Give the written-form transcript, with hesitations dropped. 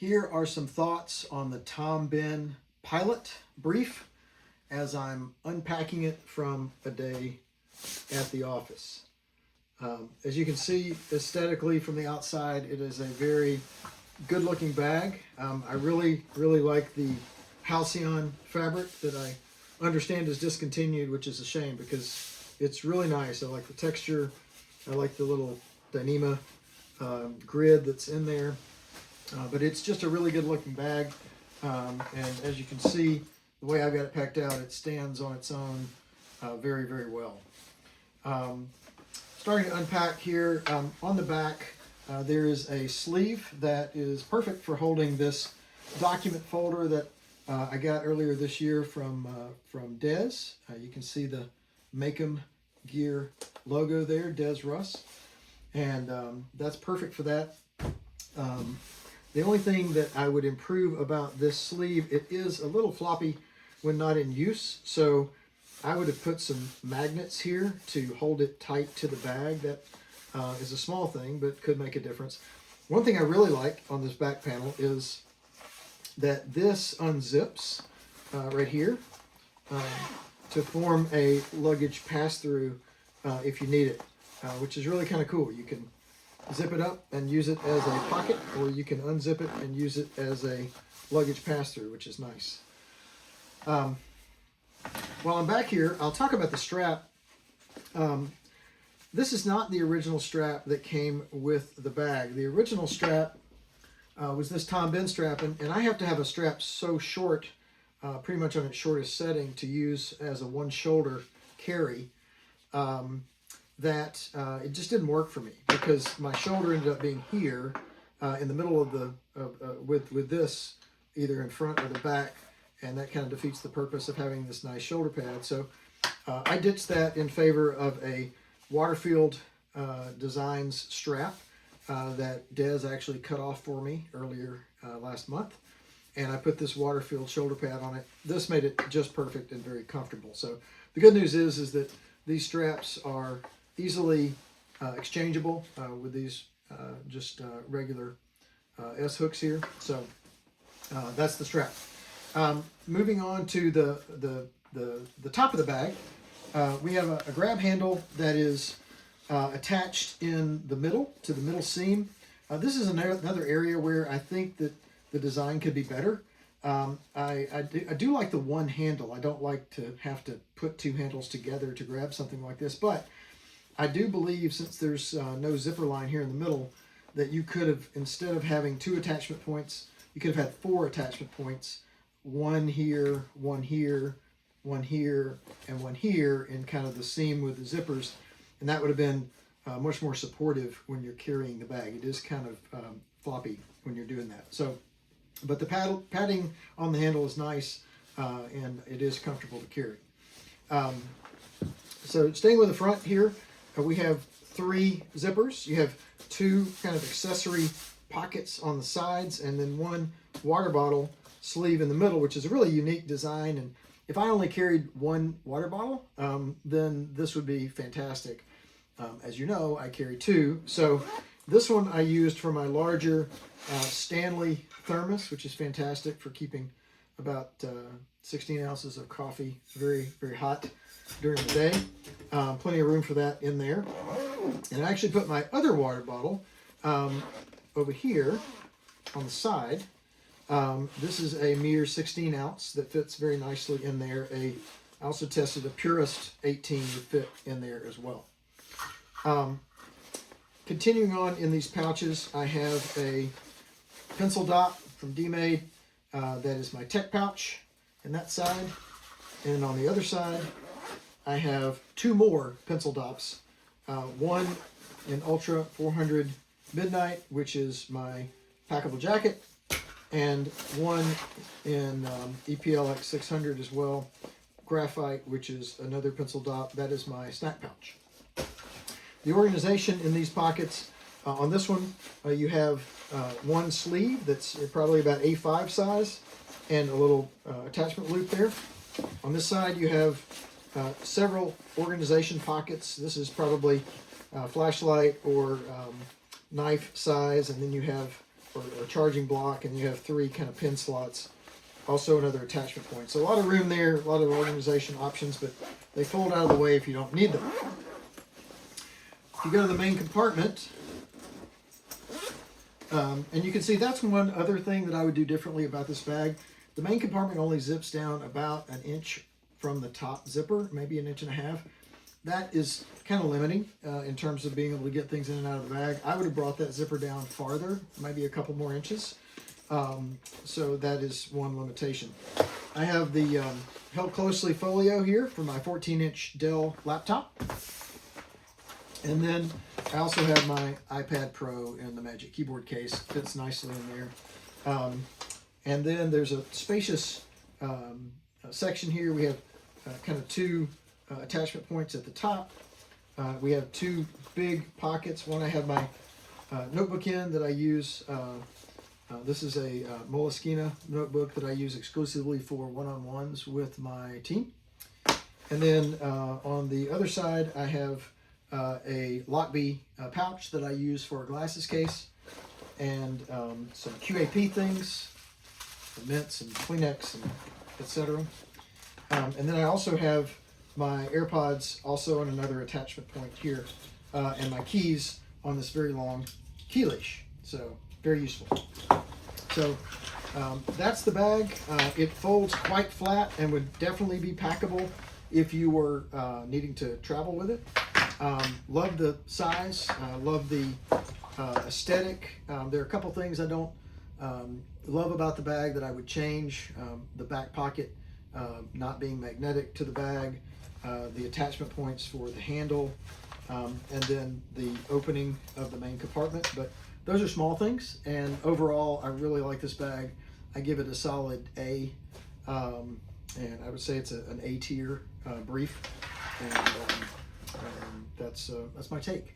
Here are some thoughts on the Bihn pilot brief as I'm unpacking it from a day at the office. As you can see aesthetically from the outside, it is a very good looking bag. I really like the Halcyon fabric that I understand is discontinued, which is a shame because it's really nice. I like the texture. I like the little Dyneema grid that's in there. But it's just a really good looking bag, and as you can see, the way I've got it packed out, it stands on its own very well. Starting to unpack here, on the back there is a sleeve that is perfect for holding this document folder that I got earlier this year from Des. You can see the Make 'em Gear logo there, Des Russ, and that's perfect for that. The only thing that I would improve about this sleeve, it is a little floppy when not in use, so I would have put some magnets here to hold it tight to the bag. That is a small thing, but could make a difference. One thing I really like on this back panel is that this unzips right here to form a luggage pass-through if you need it, which is really kind of cool. You can zip it up and use it as a pocket, or you can unzip it and use it as a luggage pass-through, which is nice. While I'm back here, I'll talk about the strap. This is not the original strap that came with the bag. The original strap was this Bihn strap, and I have to have a strap so short, pretty much on its shortest setting, to use as a one-shoulder carry, that it just didn't work for me because my shoulder ended up being here in the middle of the with this either in front or the back, and that kind of defeats the purpose of having this nice shoulder pad. So I ditched that in favor of a Waterfield Designs strap that Des actually cut off for me earlier last month, and I put this Waterfield shoulder pad on it. This made it just perfect and very comfortable. So the good news is that these straps are easily exchangeable with these regular S hooks here. So that's the strap. Moving on to the top of the bag, we have a grab handle that is attached in the middle to the middle seam. This is another area where I think that the design could be better. I do like the one handle. I don't like to have to put two handles together to grab something like this, but I do believe, since there's no zipper line here in the middle, that you could have, instead of having two attachment points, you could have had four attachment points, one here, one here, one here, and one here in kind of the seam with the zippers, and that would have been much more supportive when you're carrying the bag. It is kind of floppy when you're doing that. So, but the padding on the handle is nice, and it is comfortable to carry. So staying with the front here, we have three zippers. You have two kind of accessory pockets on the sides, and then one water bottle sleeve in the middle, which is a really unique design. And if I only carried one water bottle, then this would be fantastic. As you know, I carry two. So this one I used for my larger Stanley thermos, which is fantastic for keeping about 16 ounces of coffee very hot during the day. Plenty of room for that in there. And I actually put my other water bottle over here on the side. This is a mere 16 ounce that fits very nicely in there. I also tested a Purist 18 would fit in there as well. Continuing on in these pouches, I have a pencil dot from D-Made. That is my tech pouch in that side. And on the other side, I have two more pencil dots. One in Ultra 400 Midnight, which is my packable jacket, and one in EPLX 600 as well, Graphite, which is another pencil dot. That is my snack pouch. The organization in these pockets, on this one, you have one sleeve that's probably about A5 size, and a little attachment loop there. On this side, you have several organization pockets. This is probably flashlight or knife size, and then you have or charging block, and you have 3 kind of pin slots. Also another attachment point. So a lot of room there, a lot of organization options, but they fold out of the way if you don't need them. If you go to the main compartment, and you can see that's one other thing that I would do differently about this bag. The main compartment only zips down about 1 inch from the top zipper, maybe 1.5 inches. That is kind of limiting in terms of being able to get things in and out of the bag. I would have brought that zipper down farther, maybe a couple more inches. So that is one limitation. I have the Held Closely folio here for my 14-inch Dell laptop. And then I also have my iPad Pro in the Magic Keyboard case. Fits nicely in there. And then there's a spacious section here. We have kind of 2 attachment points at the top. We have 2 big pockets. One I have my notebook in that I use. This is a Moleskine notebook that I use exclusively for one-on-ones with my team. And then on the other side, I have a Lockbee pouch that I use for a glasses case, and some QAP things, mints and Kleenex and etc. And then I also have my AirPods also on another attachment point here, and my keys on this very long key leash. So very useful. So that's the bag. It folds quite flat and would definitely be packable if you were needing to travel with it. Love the size, love the aesthetic. There are a couple things I don't love about the bag that I would change. The back pocket not being magnetic to the bag, the attachment points for the handle, and then the opening of the main compartment. But those are small things, and overall I really like this bag. I give it a solid A, and I would say it's an A tier brief, and that's my take.